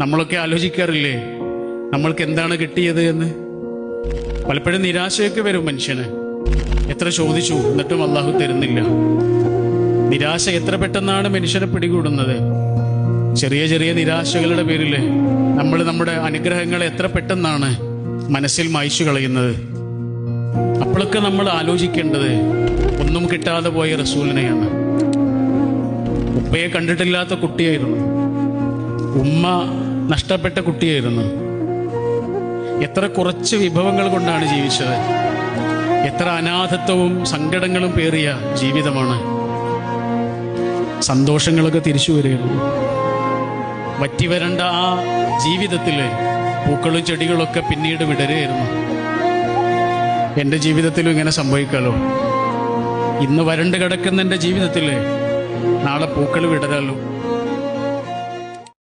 നമ്മളൊക്കെ ആലോചിക്കാറില്ലേ നമ്മൾക്ക് എന്താണ് കിട്ടിയത് എന്ന്? പലപ്പോഴും നിരാശയൊക്കെ വരും മനുഷ്യന്. എത്ര ചോദിച്ചു എന്നിട്ടും അള്ളാഹു തരുന്നില്ല. നിരാശ എത്ര പെട്ടെന്നാണ് മനുഷ്യനെ പിടികൂടുന്നത്. ചെറിയ ചെറിയ നിരാശകളുടെ പേരിൽ നമ്മൾ നമ്മുടെ അനുഗ്രഹങ്ങളെ എത്ര പെട്ടെന്നാണ് മനസ്സിൽ മായ്ച്ചു കളയുന്നത്. അപ്പോഴൊക്കെ നമ്മൾ ആലോചിക്കേണ്ടത് ഒന്നും കിട്ടാതെ പോയ റസൂലിനെയാണ്. ഉപ്പയെ കണ്ടിട്ടില്ലാത്ത കുട്ടിയായിരുന്നു, ഉമ്മ നഷ്ടപ്പെട്ട കുട്ടിയായിരുന്നു. എത്ര കുറച്ച് വിഭവങ്ങൾ കൊണ്ടാണ് ജീവിച്ചത്. എത്ര അനാഥത്വവും സങ്കടങ്ങളും പേറിയ ജീവിതമാണ്. സന്തോഷങ്ങളൊക്കെ തിരിച്ചു വരികയുള്ളൂ. വറ്റിവരണ്ട ആ ജീവിതത്തിൽ പൂക്കളും ചെടികളൊക്കെ പിന്നീട് വിടരുകയായിരുന്നു. എൻ്റെ ജീവിതത്തിലും ഇങ്ങനെ സംഭവിക്കാലോ. ഇന്ന് വരണ്ട് കിടക്കുന്ന എൻ്റെ ജീവിതത്തിൽ നാളെ പൂക്കൾ വിടരാലോ.